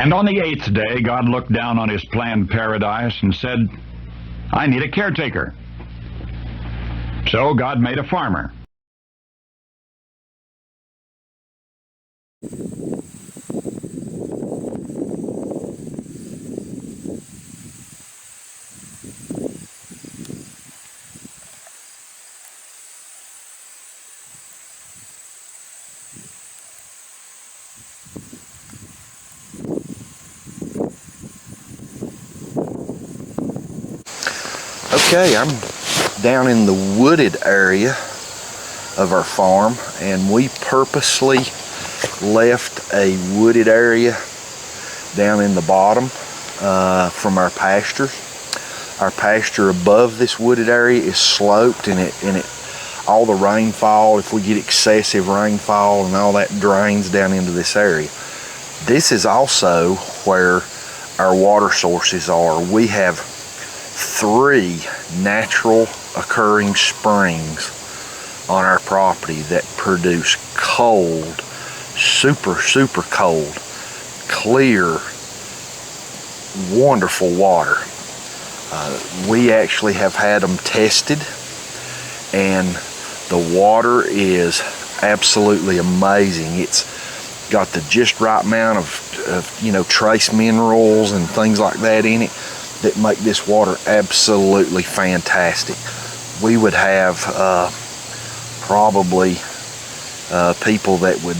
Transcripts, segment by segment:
And on the 8th day, God looked down on his planned paradise and said, I need a caretaker. So God made a farmer. Okay, I'm down in the wooded area of our farm, and we purposely left a wooded area down in the bottom from our pastures. Our pasture above this wooded area is sloped, and all the rainfall, if we get excessive rainfall and all that, drains down into this area. This is also where our water sources are. We have 3 natural occurring springs on our property that produce cold, super cold, clear, wonderful water. We actually have had them tested, and the water is absolutely amazing. It's got the just right amount of trace minerals and things like that in it that make this water absolutely fantastic. We would have probably people that would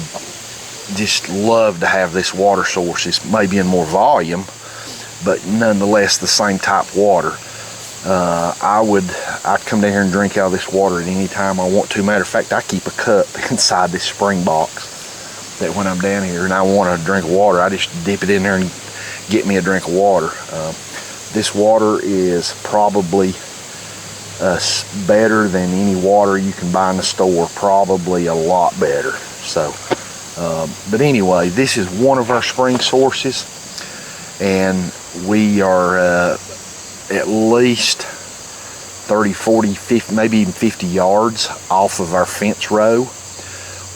just love to have this water sources, maybe in more volume, but nonetheless the same type water. I'd come down here and drink out of this water at any time I want to. Matter of fact, I keep a cup inside this spring box that when I'm down here and I want a drink of water, I just dip it in there and get me a drink of water. This water is probably better than any water you can buy in the store, probably a lot better. So, but anyway, this is one of our spring sources, and we are at least 30, 40, 50, maybe even 50 yards off of our fence row.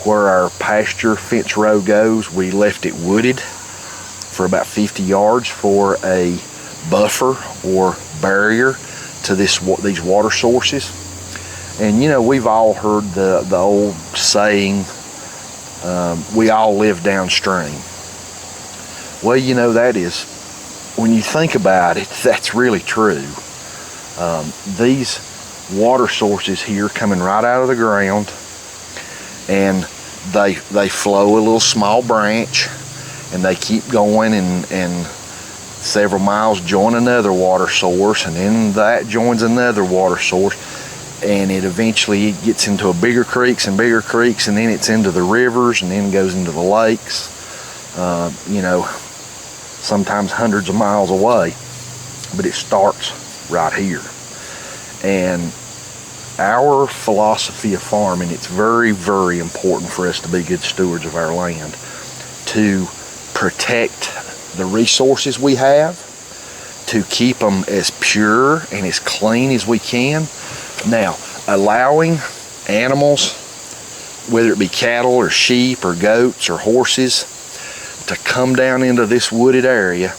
Where our pasture fence row goes, we left it wooded for about 50 yards for a buffer or barrier to these water sources. And we've all heard the old saying, we all live downstream. Well, that is, when you think about it, that's really true. These water sources here coming right out of the ground, and they flow a little small branch, and they keep going, and several miles join another water source, and then that joins another water source, and it eventually gets into bigger creeks, and then it's into the rivers, and then goes into the lakes, sometimes hundreds of miles away, but it starts right here. And our philosophy of farming, it's very, very important for us to be good stewards of our land, to protect the resources we have, to keep them as pure and as clean as we can. Now, allowing animals, whether it be cattle or sheep or goats or horses, to come down into this wooded area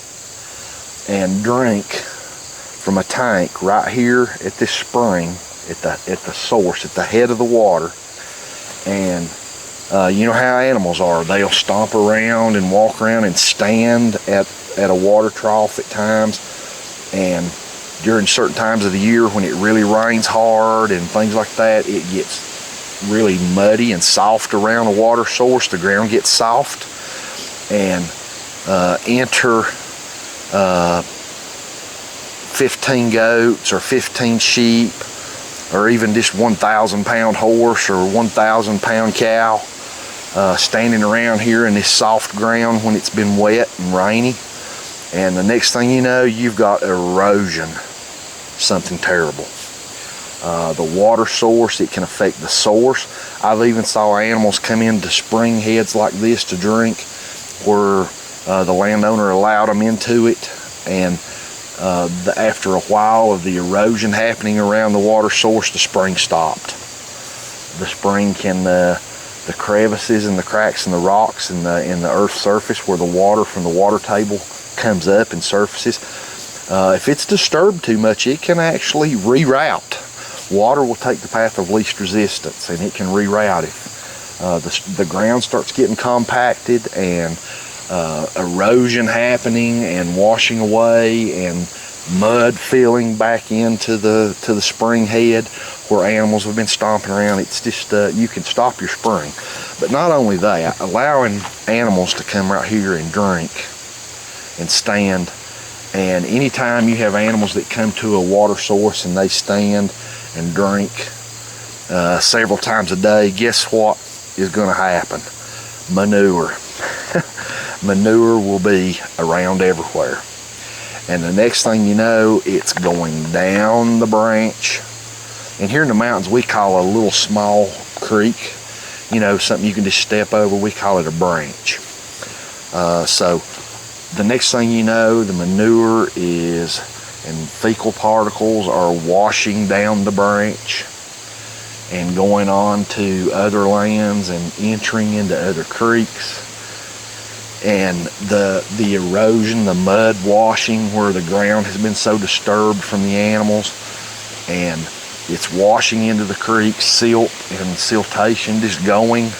and drink from a tank right here at this spring, at the source, at the head of the water. And you know how animals are. They'll stomp around and walk around and stand at a water trough at times. And during certain times of the year when it really rains hard and things like that, it gets really muddy and soft around a water source. The ground gets soft, and enter 15 goats or 15 sheep, or even just 1,000-pound horse or 1,000-pound cow standing around here in this soft ground when it's been wet and rainy. And the next thing you know, you've got erosion, something terrible. The water source, it can affect the source. I've even saw animals come into spring heads like this to drink, where the landowner allowed them into it, and after a while of the erosion happening around the water source, the spring stopped. The spring can the crevices and the cracks in the rocks in the earth's surface where the water from the water table comes up and surfaces. If it's disturbed too much, it can actually reroute. Water will take the path of least resistance, and it can reroute if the ground starts getting compacted and erosion happening and washing away and mud filling back into the spring head where animals have been stomping around. It's just you can stop your spring. But not only that, allowing animals to come right here and drink and stand. And anytime you have animals that come to a water source and they stand and drink several times a day, guess what is going to happen? Manure. Manure will be around everywhere. And the next thing you know, it's going down the branch. And here in the mountains, we call a little small creek, you know, something you can just step over, we call it a branch. So the next thing you know, the manure is, and fecal particles are washing down the branch and going on to other lands and entering into other creeks. And the erosion, the mud washing where the ground has been so disturbed from the animals, and it's washing into the creek, silt and siltation just going.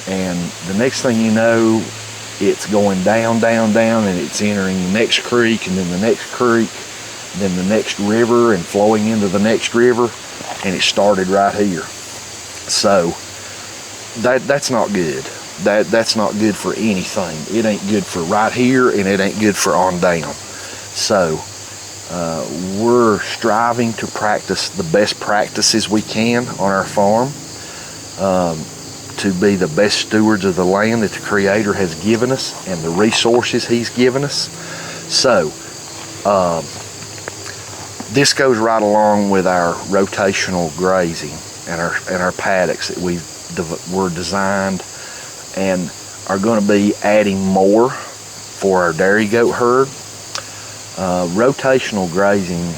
And the next thing you know, it's going down, down, down, and it's entering the next creek, and then the next creek, then the next river, and flowing into the next river, and it started right here. So that's not good. That's not good for anything. It ain't good for right here, and it ain't good for on down. So we're striving to practice the best practices we can on our farm, to be the best stewards of the land that the Creator has given us and the resources He's given us. So this goes right along with our rotational grazing and our paddocks that were designed and are going to be adding more for our dairy goat herd. Rotational grazing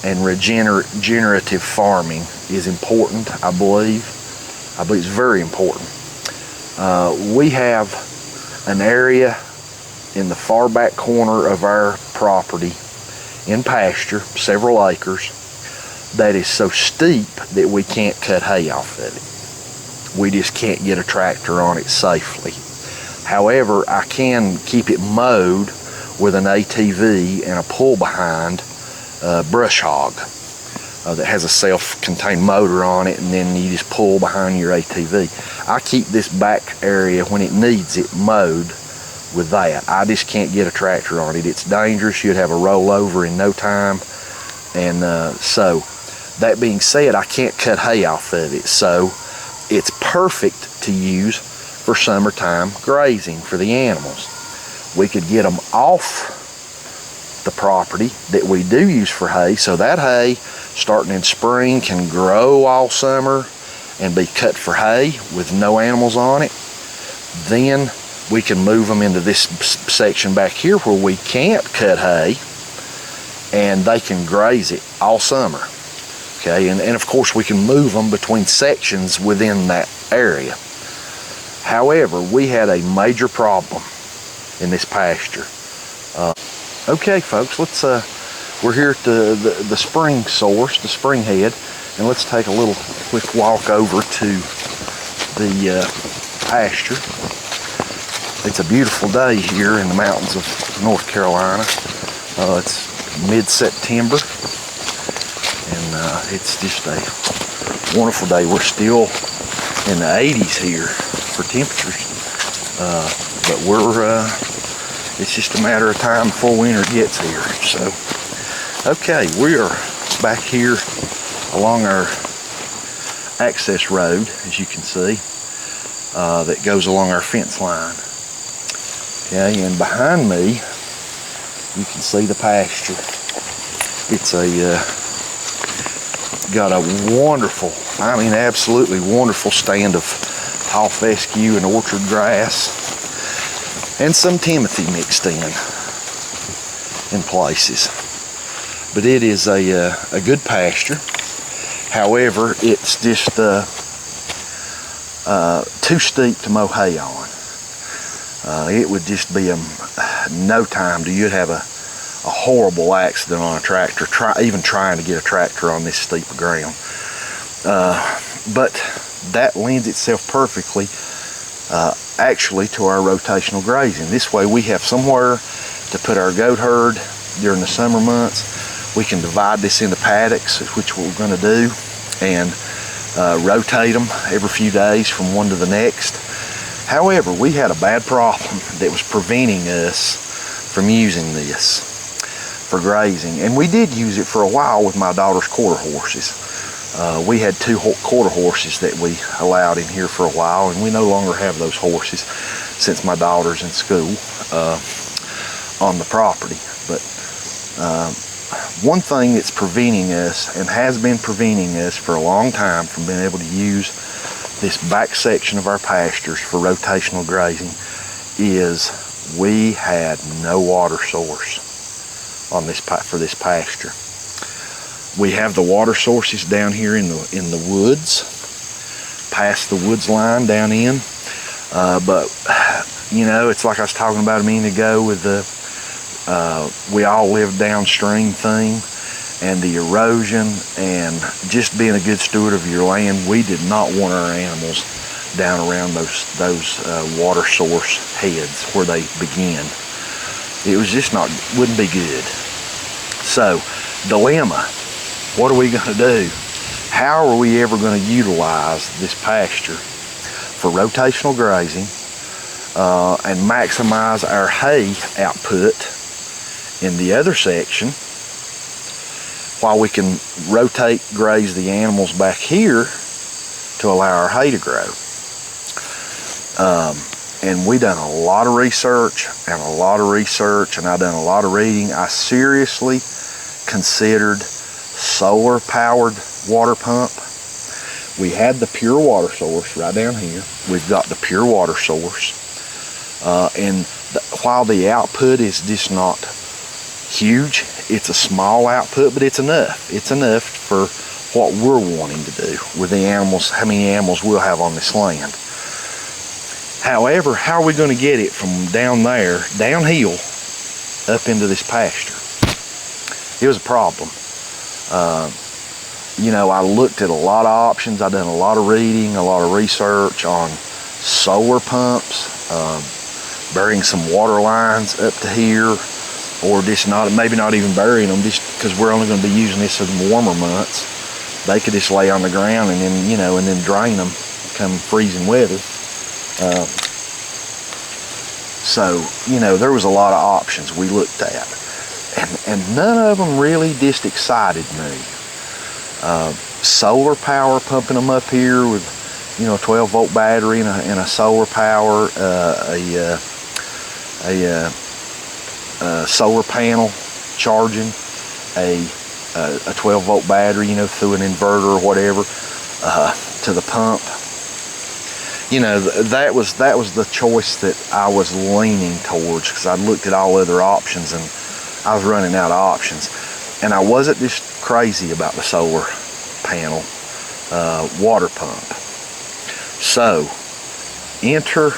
and regenerative farming is important, I believe. I believe it's very important. We have an area in the far back corner of our property in pasture, several acres, that is so steep that we can't cut hay off of it. We just can't get a tractor on it safely. However, I can keep it mowed with an ATV and a pull behind brush hog that has a self-contained motor on it, and then you just pull behind your ATV. I keep this back area when it needs it mowed with that. I just can't get a tractor on it. It's dangerous. You'd have a rollover in no time. And so that being said, I can't cut hay off of it. So it's perfect to use for summertime grazing for the animals. We could get them off the property that we do use for hay, so that hay starting in spring can grow all summer and be cut for hay with no animals on it. Then we can move them into this section back here where we can't cut hay, and they can graze it all summer. Okay, and of course we can move them between sections within that area. However, we had a major problem in this pasture. Okay, folks, we're here at the spring source, the spring head, and let's take a little quick walk over to the pasture. It's a beautiful day here in the mountains of North Carolina. It's mid-September, and it's just a wonderful day. We're still in the 80s here for temperatures, but it's just a matter of time before winter gets here. So, okay, we are back here along our access road, as you can see, that goes along our fence line. Okay, and behind me, you can see the pasture. It's got a wonderful, I mean absolutely wonderful stand of tall fescue and orchard grass, and some timothy mixed in places. But it is a good pasture. However, it's just too steep to mow hay on. It would just be no time you'd have a horrible accident on a tractor, even trying to get a tractor on this steep of ground. But that lends itself perfectly actually to our rotational grazing. This way we have somewhere to put our goat herd during the summer months. We can divide this into paddocks, which we're going to do, and rotate them every few days from one to the next. However, we had a bad problem that was preventing us from using this for grazing, and we did use it for a while with my daughter's quarter horses. We had 2 quarter horses that we allowed in here for a while, and we no longer have those horses since my daughter's in school on the property. But one thing that's preventing us, and has been preventing us for a long time from being able to use this back section of our pastures for rotational grazing, is we had no water source on this for this pasture. We have the water sources down here in the woods, past the woods line down in, but you know, it's like I was talking about a minute ago with the we all live downstream thing, and the erosion and just being a good steward of your land. We did not want our animals down around those water source heads where they begin. It was just wouldn't be good. So, dilemma, what are we going to do? How are we ever going to utilize this pasture for rotational grazing and maximize our hay output in the other section, while we can rotate graze the animals back here to allow our hay to grow? And we done a lot of research, and I done a lot of reading. I seriously considered solar powered water pump. We had the pure water source right down here. We've got the pure water source, and while the output is just not huge, it's a small output, but it's enough. It's enough for what we're wanting to do with the animals, how many animals we'll have on this land. However, how are we going to get it from down there, downhill, up into this pasture? It was a problem. You know, I looked at a lot of options. I done a lot of reading, a lot of research on solar pumps, burying some water lines up to here, or just maybe not even burying them, just because we're only going to be using this in the warmer months. They could just lay on the ground and then, you know, and then drain them come freezing weather. So, you know, there was a lot of options we looked at, and none of them really just excited me. Solar power, pumping them up here with, you know, a 12-volt battery and a solar power, solar panel charging a 12-volt battery, you know, through an inverter or whatever, to the pump. You know, that was the choice that I was leaning towards, because I looked at all other options and I was running out of options. And I wasn't just crazy about the solar panel water pump. So, enter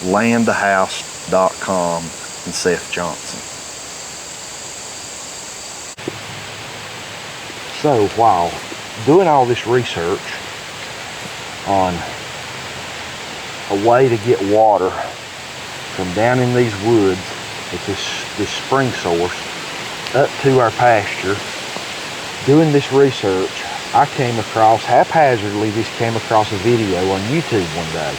landtohouse.com and Seth Johnson. So, while doing all this research on a way to get water from down in these woods at this spring source up to our pasture, doing this research, I came across, haphazardly, came across a video on YouTube one day.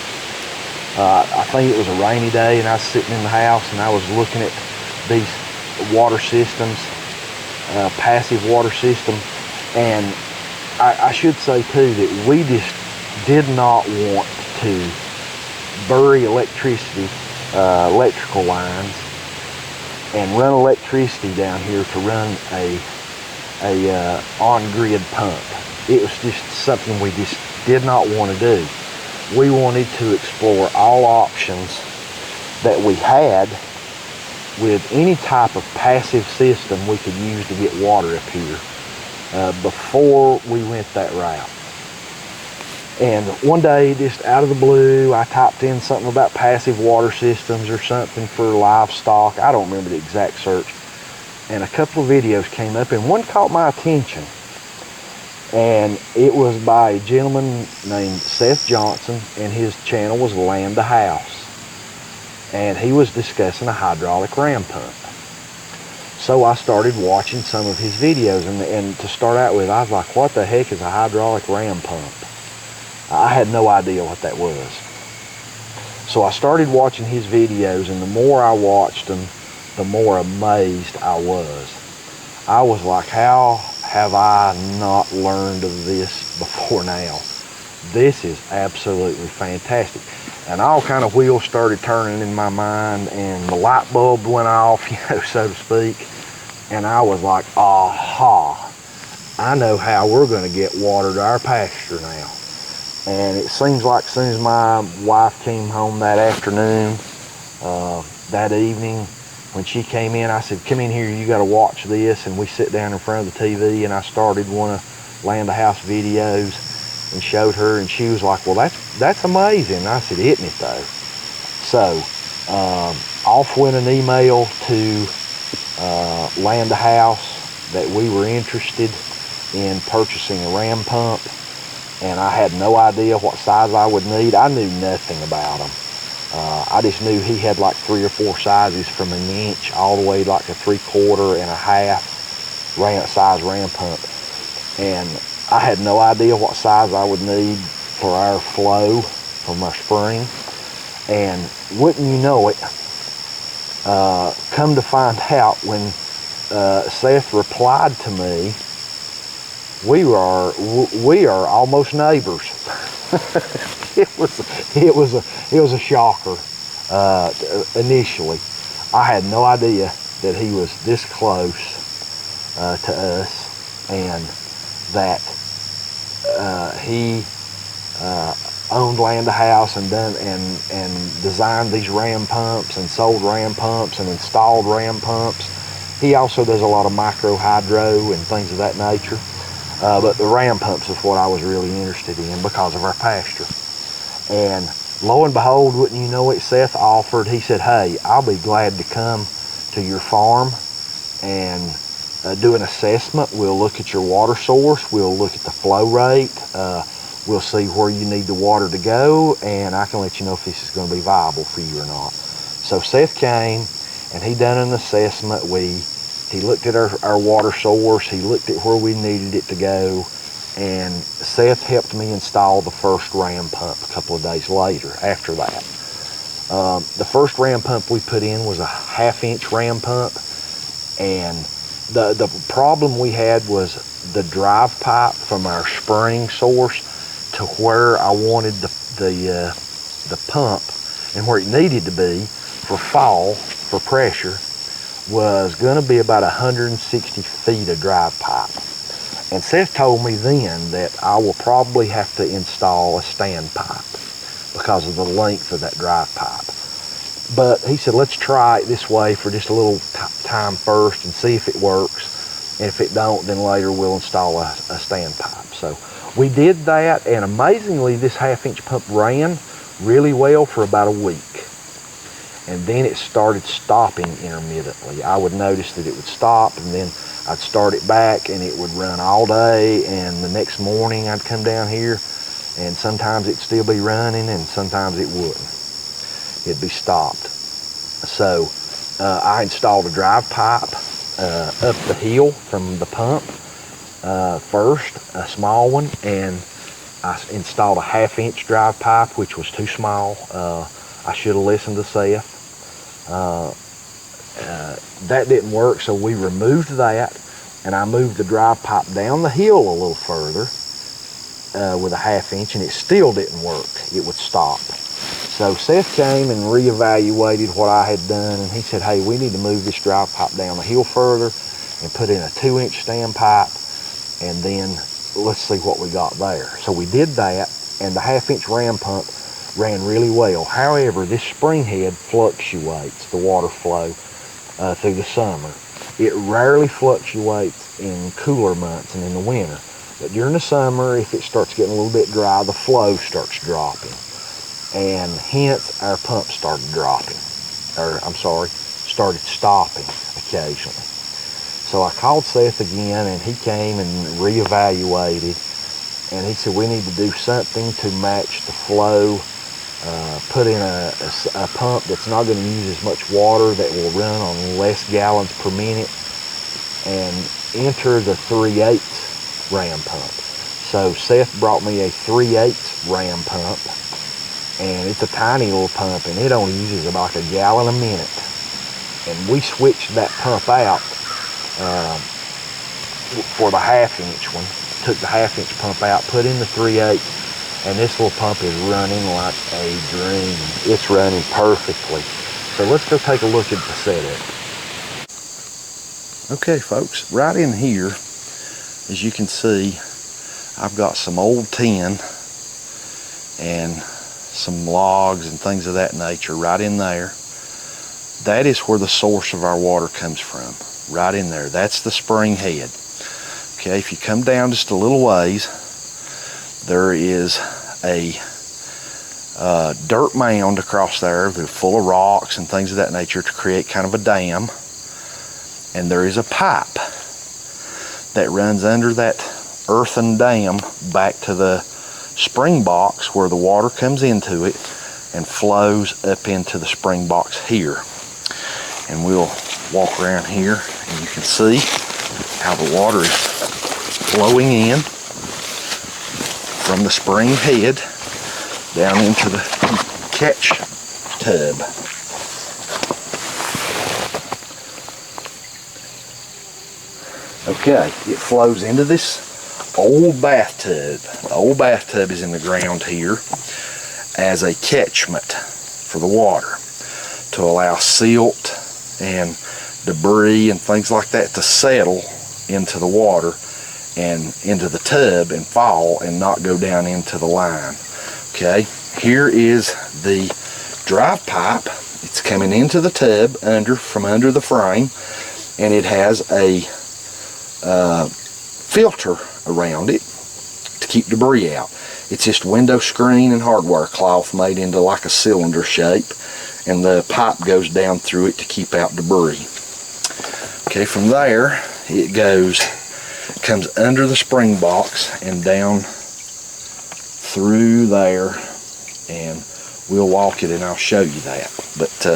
I think it was a rainy day, and I was sitting in the house and I was looking at these water systems, passive water system, and I should say too that we just did not want to bury electrical lines and run electricity down here to run a on-grid pump. It was just something we just did not want to do. We wanted to explore all options that we had with any type of passive system we could use to get water up here before we went that route. And one day, just out of the blue, I typed in something about passive water systems or something for livestock. I don't remember the exact search. And a couple of videos came up, and one caught my attention. And it was by a gentleman named Seth Johnson, and his channel was Land to House. And he was discussing a hydraulic ram pump. So I started watching some of his videos, and to start out with, I was like, what the heck is a hydraulic ram pump? I had no idea what that was. So I started watching his videos, and the more I watched them, the more amazed I was. I was like, how have I not learned of this before now? This is absolutely fantastic. And all kind of wheels started turning in my mind, and the light bulb went off, so to speak. And I was like, aha, I know how we're going to get water to our pasture now. And it seems like as soon as my wife came home that afternoon, that evening, when she came in, I said, come in here, you got to watch this. And we sit down in front of the TV, and I started one of Land to House videos and showed her, and she was like, well, that's amazing. And I said, isn't it though? So off went an email to Land to House that we were interested in purchasing a ram pump. And I had no idea what size I would need. I knew nothing about them. I just knew he had like 3 or 4 sizes from 1 inch all the way like a 3/4 and a half size ram pump. And I had no idea what size I would need for our flow from our spring. And wouldn't you know it, come to find out when Seth replied to me, we are almost neighbors. it was a shocker. Initially, I had no idea that he was this close to us, and that he owned Land to House and designed these ram pumps and sold ram pumps and installed ram pumps. He also does a lot of micro hydro and things of that nature. But the ram pumps is what I was really interested in because of our pasture. And lo and behold, wouldn't you know it, Seth offered, he said, hey, I'll be glad to come to your farm and do an assessment. We'll look at your water source. We'll look at the flow rate. We'll see where you need the water to go, and I can let you know if this is going to be viable for you or not. So Seth came, and he done an assessment. He looked at our water source, he looked at where we needed it to go, and Seth helped me install the first ram pump a couple of days later after that. The first ram pump we put in was a 1/2 inch ram pump, and the problem we had was the drive pipe from our spring source to where I wanted the pump and where it needed to be for fall, for pressure, was going to be about 160 feet of drive pipe. And Seth told me then that I will probably have to install a standpipe because of the length of that drive pipe. But he said, let's try it this way for just a little time first and see if it works. And if it don't, then later we'll install a standpipe. So we did that, and amazingly, this 1/2 inch pump ran really well for about a week. And then it started stopping intermittently. I would notice that it would stop, and then I'd start it back, and it would run all day, and the next morning I'd come down here, and sometimes it'd still be running, and sometimes it wouldn't. It'd be stopped. So I installed a drive pipe up the hill from the pump first, a small one, and I installed a 1/2 inch drive pipe, which was too small. I should have listened to Seth. That didn't work, so we removed that, and I moved the drive pipe down the hill a little further with a 1/2 inch, and it still didn't work. It would stop. So Seth came and reevaluated what I had done, and he said, hey, we need to move this drive pipe down the hill further and put in a 2-inch standpipe, and then let's see what we got there. So we did that, and the 1/2 inch ram pump ran really well. However, this spring head fluctuates the water flow through the summer. It rarely fluctuates in cooler months and in the winter. But during the summer, if it starts getting a little bit dry, the flow starts dropping. And hence our pump started dropping. Started stopping occasionally. So I called Seth again, and he came and reevaluated. And he said, we need to do something to match the flow. Put in a pump that's not going to use as much water, that will run on less gallons per minute, and enter the 3/8 ram pump. So Seth brought me a 3/8 ram pump, and it's a tiny little pump, and it only uses about a gallon a minute. And we switched that pump out for the 1/2-inch one. Took the 1/2-inch pump out, put in the 3/8, and this little pump is running like a dream. It's running perfectly. So let's go take a look at the setup. Okay folks, right in here, as you can see, I've got some old tin and some logs and things of that nature right in there. That is where the source of our water comes from, right in there. That's the spring head. Okay, if you come down just a little ways, there is a dirt mound across there that's full of rocks and things of that nature to create kind of a dam. And there is a pipe that runs under that earthen dam back to the spring box where the water comes into it and flows up into the spring box here. And we'll walk around here and you can see how the water is flowing in from the spring head down into the catch tub. Okay, it flows into this old bathtub. The old bathtub is in the ground here as a catchment for the water to allow silt and debris and things like that to settle into the water and into the tub and fall and not go down into the line. Okay, here is the drive pipe. It's coming into the tub from under the frame, and it has a filter around it to keep debris out. It's just window screen and hardware cloth made into like a cylinder shape, and the pipe goes down through it to keep out debris. Okay, from there it comes under the spring box and down through there, and we'll walk it and I'll show you that. But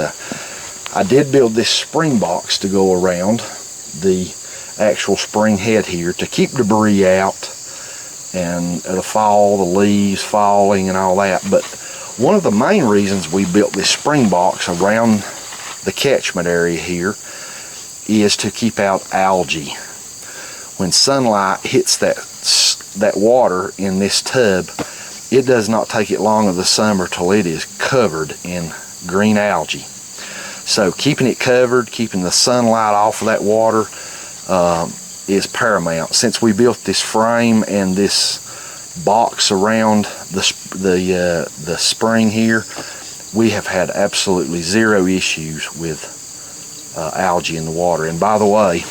I did build this spring box to go around the actual spring head here to keep debris out and the fall, the leaves falling and all that. But one of the main reasons we built this spring box around the catchment area here is to keep out algae. When sunlight hits that water in this tub, it does not take it long of the summer till it is covered in green algae. So keeping it covered, keeping the sunlight off of that water is paramount. Since we built this frame and this box around the spring here, we have had absolutely zero issues with algae in the water. And by the way,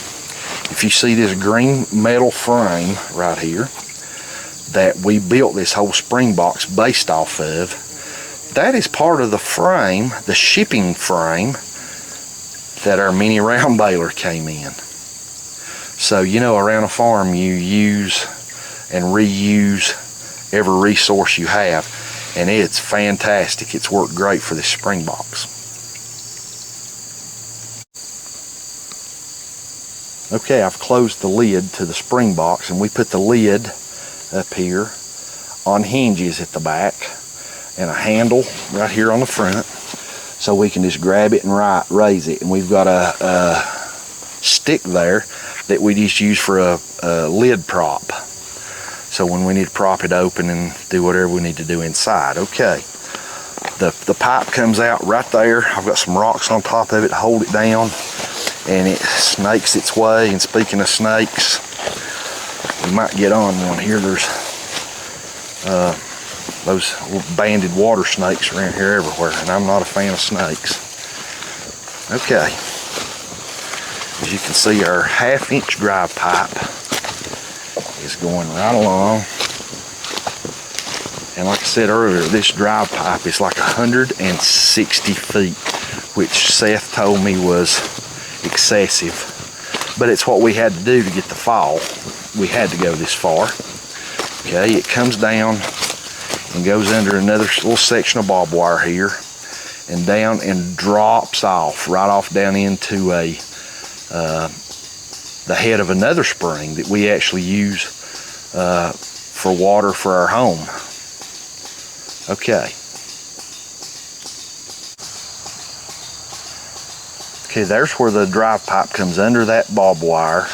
if you see this green metal frame right here that we built this whole spring box based off of, that is part of the frame, the shipping frame that our mini round baler came in. So, you know, around a farm you use and reuse every resource you have, and it's fantastic. It's worked great for this spring box. Okay, I've closed the lid to the spring box, and we put the lid up here on hinges at the back and a handle right here on the front, so we can just grab it and raise it. And we've got a stick there that we just use for a lid prop, so when we need to prop it open and do whatever we need to do inside. Okay, the pipe comes out right there. I've got some rocks on top of it to hold it down, and it snakes its way. And speaking of snakes, we might get on one here. There's those banded water snakes around here everywhere, and I'm not a fan of snakes. Okay, as you can see, our 1/2-inch drive pipe is this going right along. And like I said earlier, this drive pipe is like 160 feet, which Seth told me was excessive. But it's what we had to do to get the fall. We had to go this far. Okay, it comes down and goes under another little section of barbed wire here, and down and drops off, right off down into the head of another spring that we actually use for water for our home. Okay. Okay, there's where the drive pipe comes under that barbed wire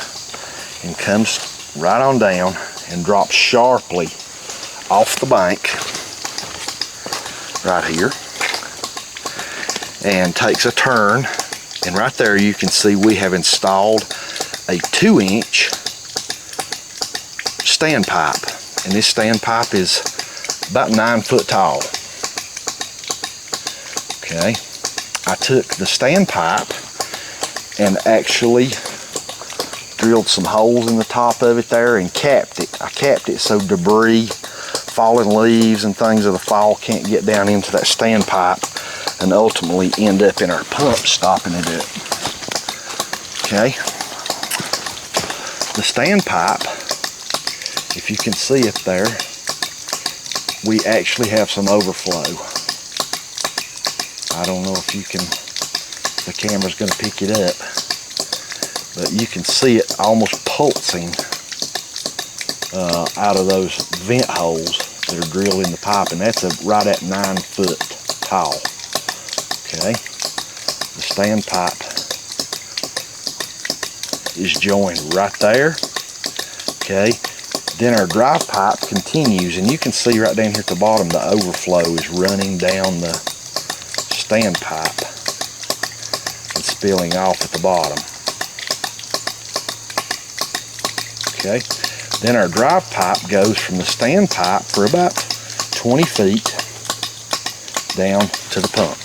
and comes right on down and drops sharply off the bank right here and takes a turn, and right there you can see we have installed a 2-inch standpipe, and this standpipe is about 9 foot tall. Okay, I took the standpipe and actually drilled some holes in the top of it there and capped it. I capped it so debris, fallen leaves and things of the fall can't get down into that standpipe and ultimately end up in our pump, stopping it up. Okay, the standpipe, if you can see it there, we actually have some overflow. I don't know if the camera's going to pick it up, but you can see it almost pulsing out of those vent holes that are drilled in the pipe, and that's right at 9 foot tall. Okay, the standpipe is joined right there. Okay, then our drive pipe continues, and you can see right down here at the bottom the overflow is running down the standpipe and spilling off at the bottom. Okay, then our drive pipe goes from the standpipe for about 20 feet down to the pump.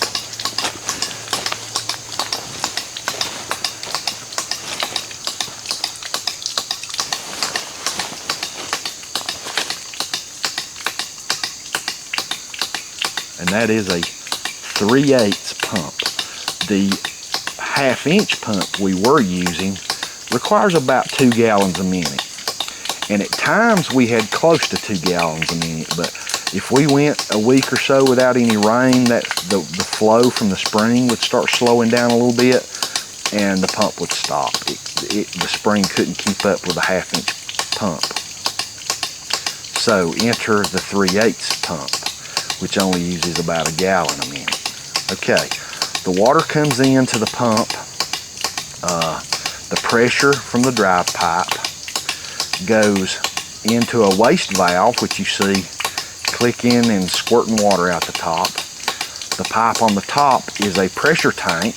And that is a 3/8 pump. The 1/2-inch pump we were using requires about 2 gallons a minute. And at times we had close to 2 gallons a minute, but if we went a week or so without any rain, the flow from the spring would start slowing down a little bit and the pump would stop. The spring couldn't keep up with a 1/2-inch pump. So enter the 3/8 pump, which only uses about a gallon a minute. Okay, the water comes into the pump. The pressure from the drive pipe goes into a waste valve, which you see clicking and squirting water out the top. The pipe on the top is a pressure tank.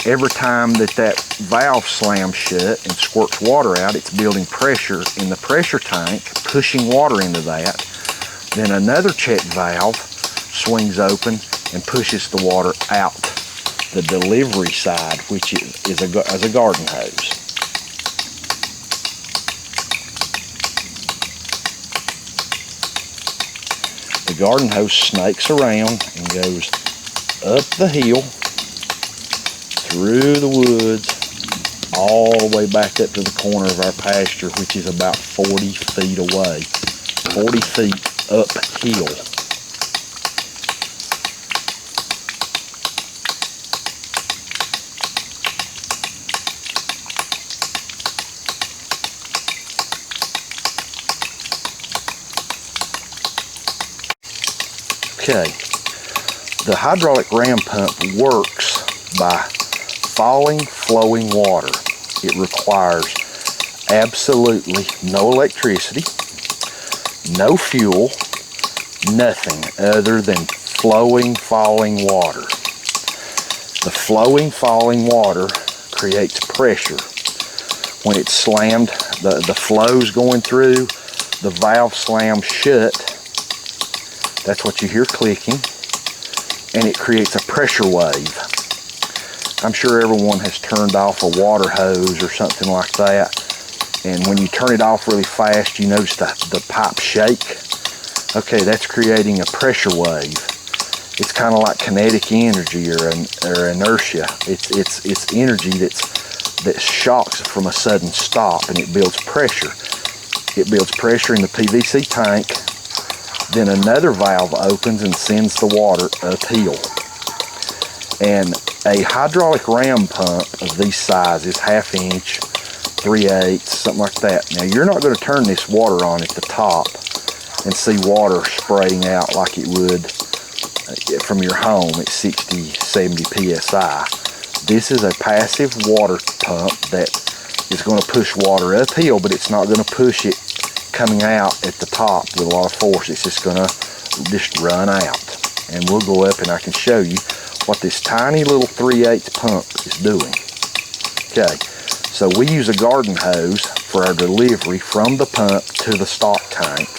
Every time that valve slams shut and squirts water out, it's building pressure in the pressure tank, pushing water into that. Then another check valve swings open and pushes the water out the delivery side, which is a garden hose. The garden hose snakes around and goes up the hill, through the woods, all the way back up to the corner of our pasture, which is about 40 feet away, 40 feet uphill. Okay, the hydraulic ram pump works by flowing water. It requires absolutely no electricity, no fuel, nothing other than falling water. The falling water creates pressure. When it's slammed, the flow's going through, the valve slams shut. That's what you hear clicking, and it creates a pressure wave. I'm sure everyone has turned off a water hose or something like that, And when you turn it off really fast, you notice the pipe shake. Okay, that's creating a pressure wave. It's kind of like kinetic energy or inertia. It's energy that shocks from a sudden stop, and it builds pressure. It builds pressure in the PVC tank. Then another valve opens and sends the water uphill. And a hydraulic ram pump of these sizes, 1/2 inch, 3/8, something like that. Now you're not going to turn this water on at the top and see water spraying out like it would from your home at 60, 70 psi. This is a passive water pump that is going to push water uphill, but it's not going to push it coming out at the top with a lot of force. It's just going to just run out. And we'll go up and I can show you what this tiny little 3/8 pump is doing. Okay, so we use a garden hose for our delivery from the pump to the stock tank.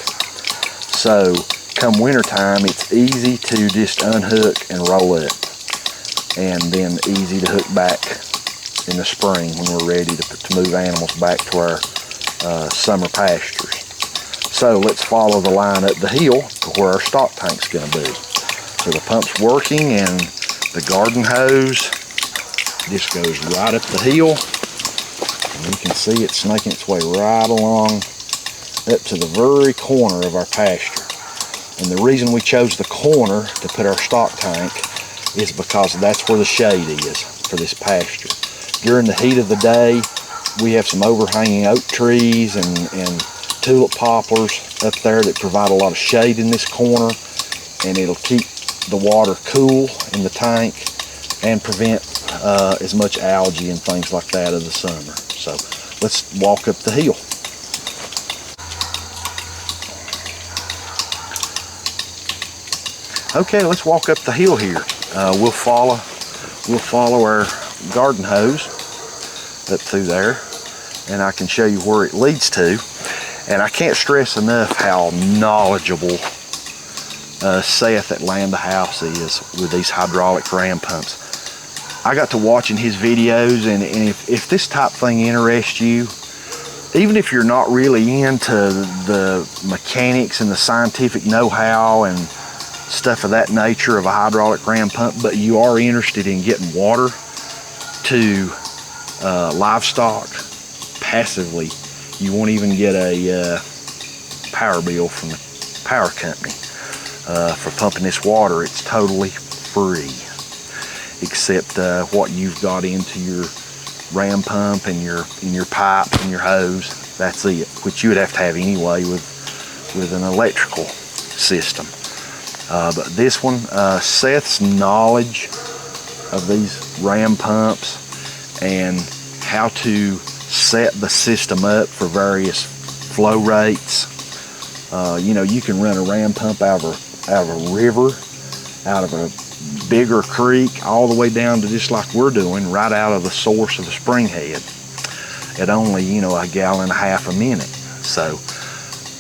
So come wintertime, it's easy to just unhook and roll up, and then easy to hook back in the spring when we're ready to move animals back to our summer pastures. So let's follow the line up the hill to where our stock tank's going to be. So the pump's working and the garden hose just goes right up the hill, and you can see it snaking its way right along up to the very corner of our pasture. And the reason we chose the corner to put our stock tank is because that's where the shade is for this pasture. During the heat of the day, we have some overhanging oak trees and tulip poplars up there that provide a lot of shade in this corner, and it'll keep the water cool in the tank and prevent as much algae and things like that of the summer. So let's walk up the hill. Okay, let's walk up the hill here. We'll follow our garden hose up through there, and I can show you where it leads to. And I can't stress enough how knowledgeable Seth at Land the House is with these hydraulic ram pumps. I got to watching his videos, and if this type thing interests you, even if you're not really into the mechanics and the scientific know-how and stuff of that nature of a hydraulic ram pump, but you are interested in getting water to livestock passively, you won't even get a power bill from the power company for pumping this water. It's totally free, except what you've got into your ram pump and your pipe and your hose. That's it, which you would have to have anyway with an electrical system. But this one, Seth's knowledge of these ram pumps and how to set the system up for various flow rates. You know, you can run a ram pump out of a river, out of a bigger creek, all the way down to just like we're doing, right out of the source of the spring head at only, you know, 1.5 gallons a minute. So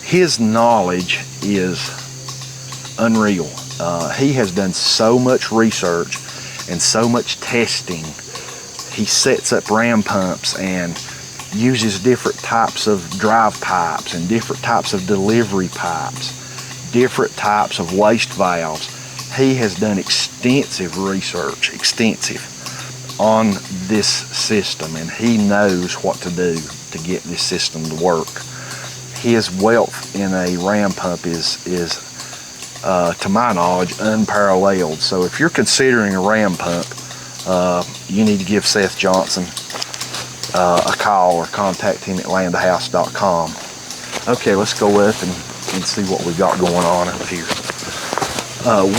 his knowledge is unreal. He has done so much research and so much testing. He sets up ram pumps and uses different types of drive pipes and different types of delivery pipes, different types of waste valves. He has done extensive research, on this system, and he knows what to do to get this system to work. His wealth in a ram pump is to my knowledge, unparalleled. So if you're considering a ram pump, you need to give Seth Johnson a call or contact him at landthehouse.com. Okay, let's go up and see what we've got going on up here.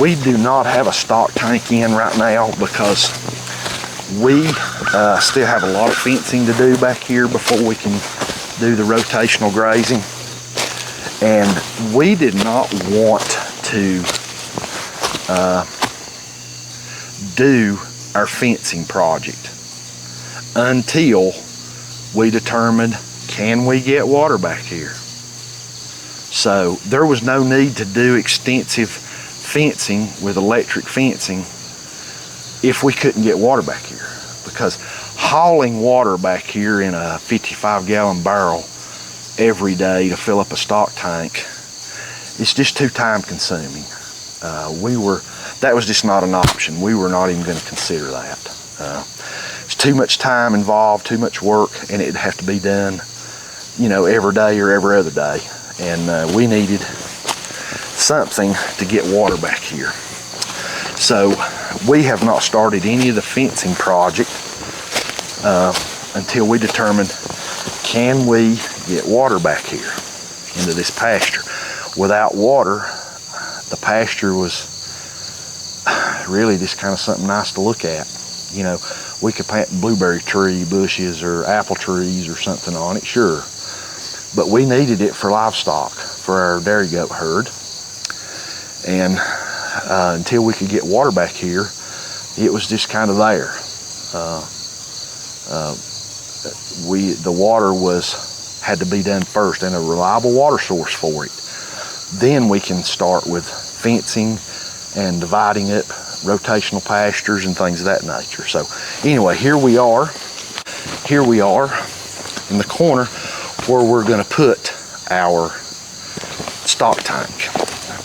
We do not have a stock tank in right now because we still have a lot of fencing to do back here before we can do the rotational grazing. And we did not want to do our fencing project until we determined, can we get water back here? So there was no need to do extensive fencing with electric fencing if we couldn't get water back here, because hauling water back here in a 55-gallon barrel every day to fill up a stock tank, it's just too time consuming. That was just not an option. We were not even going to consider that. It's too much time involved, too much work, and it'd have to be done, you know, every day or every other day. And we needed something to get water back here. So we have not started any of the fencing project until we determined, can we get water back here into this pasture? Without water, the pasture was really just kind of something nice to look at. You know, we could plant blueberry tree bushes or apple trees or something on it, sure. But we needed it for livestock, for our dairy goat herd. And until we could get water back here, it was just kind of there. The water had to be done first, and a reliable water source for it. Then we can start with fencing and dividing up rotational pastures and things of that nature. So anyway, here we are in the corner where we're going to put our stock tank.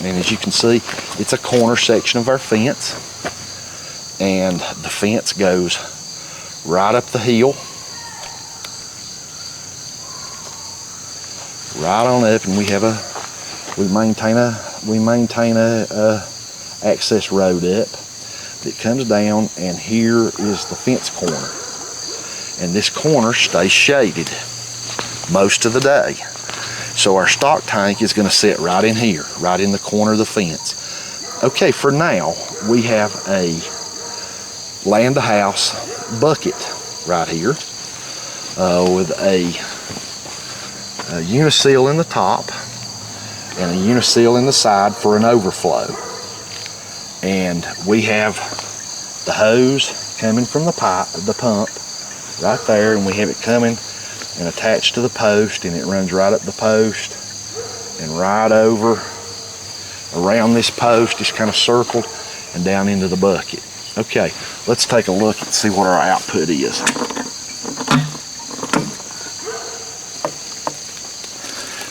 And as you can see, it's a corner section of our fence, and the fence goes right up the hill, right on up, and we maintain a access road up that comes down, and here is the fence corner. And this corner stays shaded most of the day. So our stock tank is going to sit right in here, right in the corner of the fence. Okay, for now, we have a land-to-house bucket right here with a uniseal in the top and a uniseal in the side for an overflow. And we have the hose coming from the pump right there, and we have it coming and attached to the post, and it runs right up the post and right over around this post, just kind of circled and down into the bucket. Okay, let's take a look and see what our output is.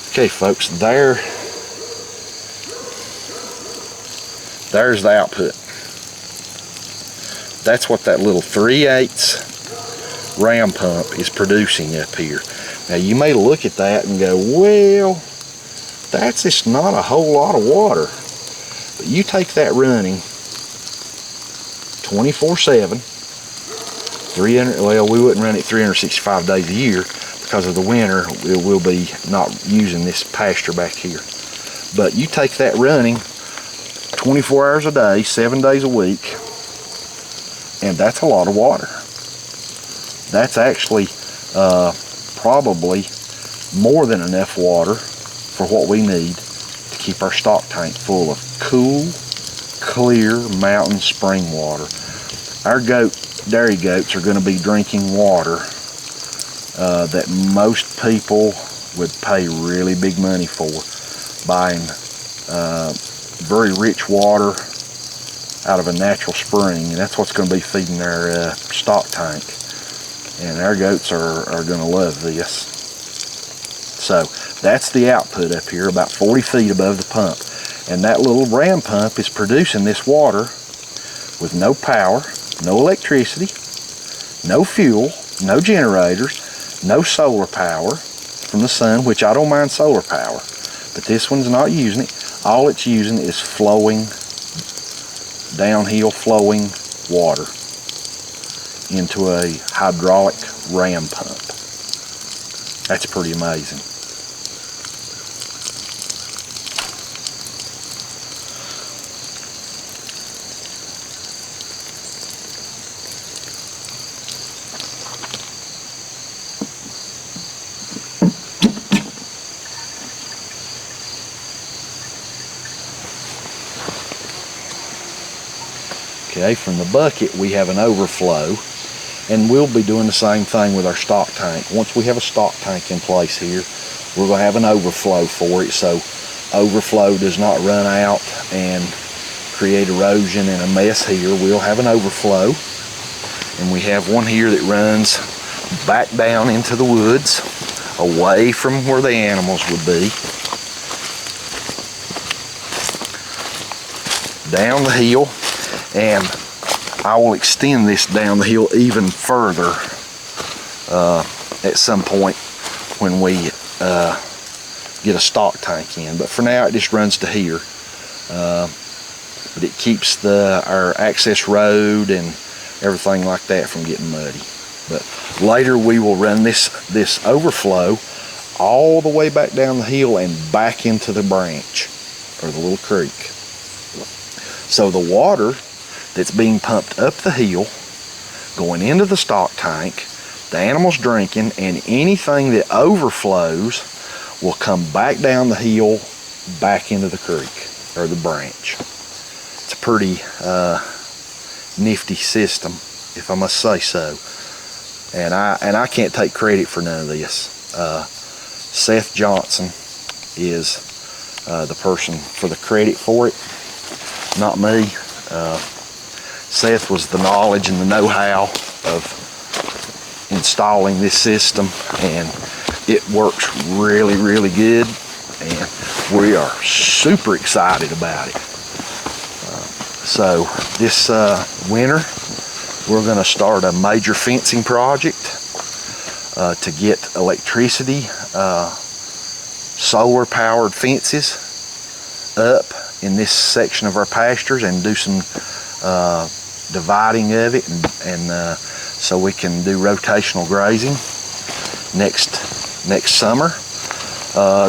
Okay folks, there's the output. That's what that little 3/8 ram pump is producing up here. Now you may look at that and go, well, that's just not a whole lot of water. But you take that running 24/7, 300, well, we wouldn't run it 365 days a year because of the winter. We'll be not using this pasture back here. But you take that running 24 hours a day, 7 days a week, and that's a lot of water. That's actually probably more than enough water for what we need to keep our stock tank full of cool, clear mountain spring water. Our dairy goats are going to be drinking water that most people would pay really big money for, buying very rich water out of a natural spring, and that's what's going to be feeding our stock tank. And our goats are going to love this. So that's the output up here, about 40 feet above the pump. And that little ram pump is producing this water with no power, no electricity, no fuel, no generators, no solar power from the sun, which I don't mind solar power. But this one's not using it. All it's using is flowing, downhill flowing water into a hydraulic ram pump. That's pretty amazing. Okay, from the bucket we have an overflow, and we'll be doing the same thing with our stock tank. Once we have a stock tank in place here, we're going to have an overflow for it, so overflow does not run out and create erosion and a mess here. We'll have an overflow, and we have one here that runs back down into the woods away from where the animals would be, down the hill, and I will extend this down the hill even further at some point when we get a stock tank in. But for now it just runs to here. But it keeps our access road and everything like that from getting muddy. But later we will run this overflow all the way back down the hill and back into the branch, or the little creek. So the water that's being pumped up the hill, going into the stock tank, the animals drinking, and anything that overflows will come back down the hill, back into the creek, or the branch. It's a pretty nifty system, if I must say so. And I can't take credit for none of this. Seth Johnson is the person for the credit for it, not me. Seth was the knowledge and the know-how of installing this system, and it works really, really good, and we are super excited about it. So this winter, we're going to start a major fencing project to get electricity, solar powered fences up in this section of our pastures, and do some dividing of it, and so we can do rotational grazing next summer.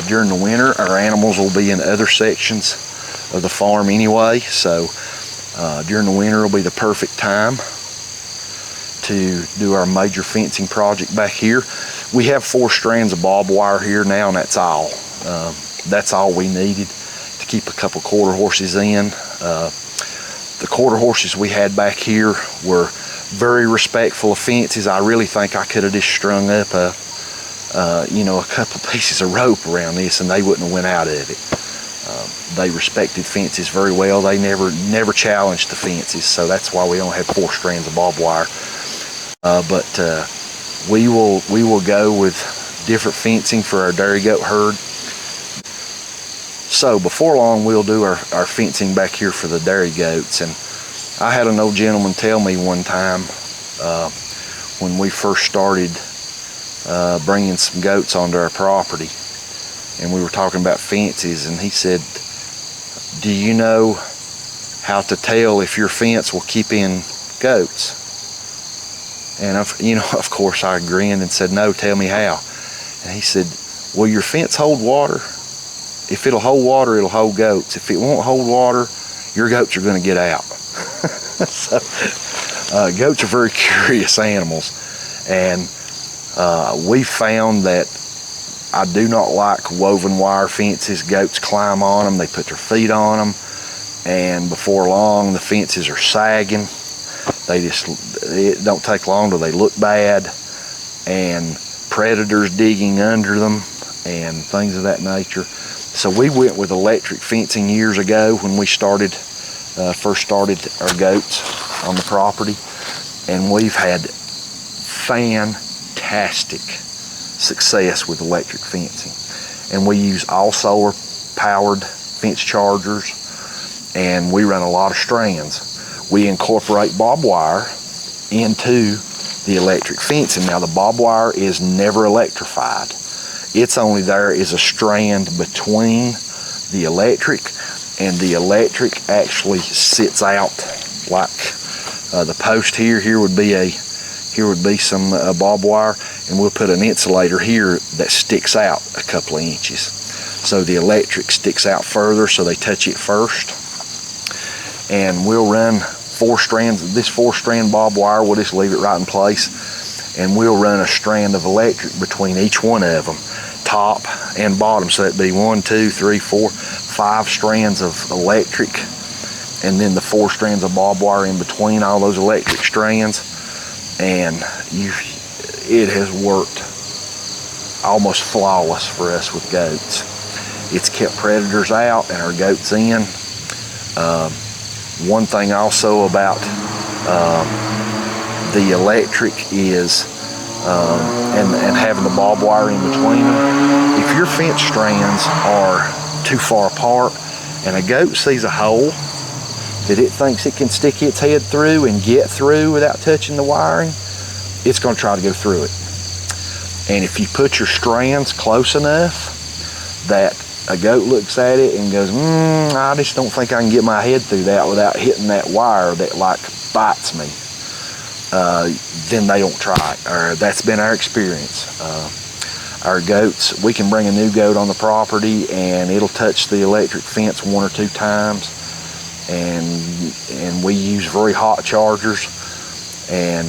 During the winter, our animals will be in other sections of the farm anyway, so during the winter will be the perfect time to do our major fencing project back here. We have 4 strands of barbed wire here now, and that's all. That's all we needed to keep a couple quarter horses in. The quarter horses we had back here were very respectful of fences. I really think I could have just strung up a couple pieces of rope around this, and they wouldn't have went out of it. They respected fences very well. They never challenged the fences, so that's why we only had 4 strands of barbed wire. But we will go with different fencing for our dairy goat herd. So before long, we'll do our fencing back here for the dairy goats. And I had an old gentleman tell me one time when we first started bringing some goats onto our property, and we were talking about fences, and he said, "Do you know how to tell if your fence will keep in goats?" And of course I grinned and said, "No, tell me how." And he said, "Will your fence hold water? If it'll hold water, it'll hold goats. If it won't hold water, your goats are going to get out." So goats are very curious animals, and we found that I do not like woven wire fences. Goats climb on them, they put their feet on them, and before long the fences are sagging. It don't take long till they look bad, and predators digging under them and things of that nature. So we went with electric fencing years ago when we first started our goats on the property, and we've had fantastic success with electric fencing. And we use all solar powered fence chargers, and we run a lot of strands. We incorporate barbed wire into the electric fencing. Now the barbed wire is never electrified. It's only there is a strand between the electric, and the electric actually sits out like the post here. Here would be some barbed wire, and we'll put an insulator here that sticks out a couple of inches. So the electric sticks out further, so they touch it first. And we'll run 4 strands. This 4-strand barbed wire, we'll just leave it right in place, and we'll run a strand of electric between each one of them, top and bottom. So that'd be 1, 2, 3, 4, 5 strands of electric, and then the 4 strands of barbed wire in between all those electric strands. And it has worked almost flawless for us with goats. It's kept predators out and our goats in. One thing also about the electric is and having the barbed wire in between them. If your fence strands are too far apart and a goat sees a hole that it thinks it can stick its head through and get through without touching the wiring, it's going to try to go through it. And if you put your strands close enough that a goat looks at it and goes, I just don't think I can get my head through that without hitting that wire that like bites me, then they don't try it. Or that's been our experience. Our goats, we can bring a new goat on the property and it'll touch the electric fence 1 or 2 times, and we use very hot chargers, and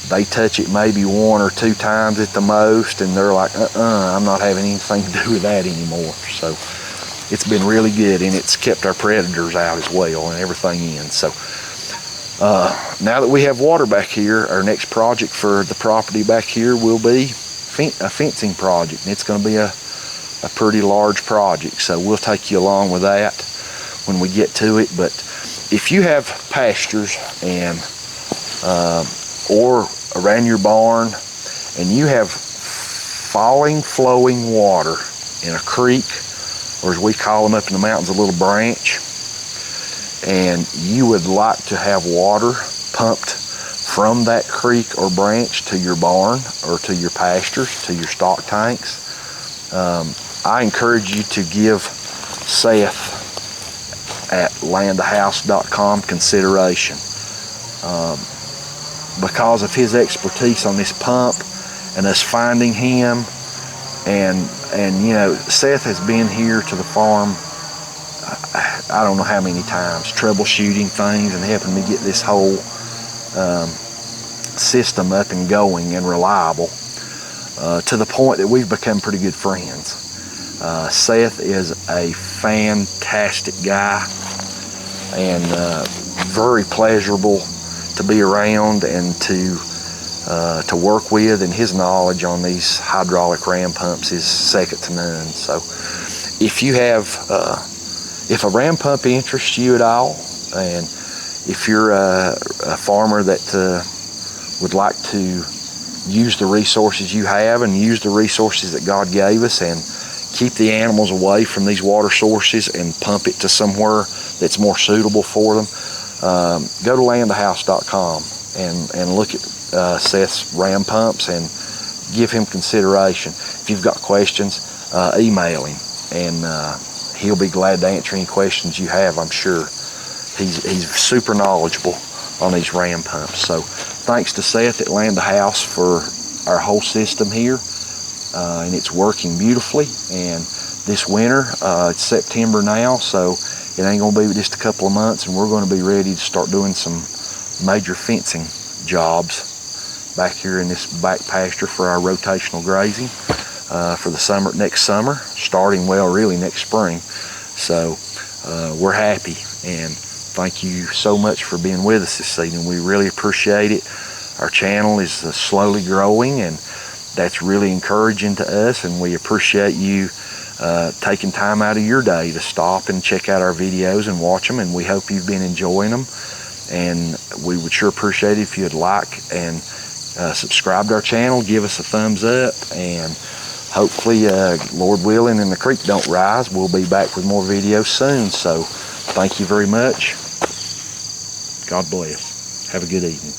they touch it maybe 1 or 2 times at the most, and they're like, I'm not having anything to do with that anymore. So it's been really good, and it's kept our predators out as well and everything in. So now that we have water back here, our next project for the property back here will be a fencing project, and it's going to be a pretty large project. So we'll take you along with that when we get to it. But if you have pastures and or around your barn and you have falling, flowing water in a creek, or as we call them up in the mountains, a little branch, and you would like to have water pumped from that creek or branch to your barn or to your pastures, to your stock tanks, I encourage you to give Seth at landhouse.com consideration. Because of his expertise on this pump and us finding him, and you know, Seth has been here to the farm I don't know how many times, troubleshooting things and helping me get this whole system up and going and reliable, to the point that we've become pretty good friends. Seth is a fantastic guy and very pleasurable to be around and to work with, and his knowledge on these hydraulic ram pumps is second to none. So if you have if a ram pump interests you at all, and if you're a farmer that would like to use the resources you have and use the resources that God gave us and keep the animals away from these water sources and pump it to somewhere that's more suitable for them, go to landhouse.com and look at Seth's ram pumps and give him consideration. If you've got questions, email him, and he'll be glad to answer any questions you have, I'm sure. He's super knowledgeable on these ram pumps. So thanks to Seth at Land the House for our whole system here, and it's working beautifully. And this winter, it's September now, so it ain't gonna be just a couple of months, and we're gonna be ready to start doing some major fencing jobs back here in this back pasture for our rotational grazing for the summer, next summer, starting, well, really next spring. So we're happy, and thank you so much for being with us this evening. We really appreciate it. Our channel is slowly growing, and that's really encouraging to us, and we appreciate you taking time out of your day to stop and check out our videos and watch them, and we hope you've been enjoying them. And we would sure appreciate it if you'd like and subscribe to our channel, give us a thumbs up, and hopefully, Lord willing and the creek don't rise, we'll be back with more videos soon. So thank you very much. God bless. Have a good evening.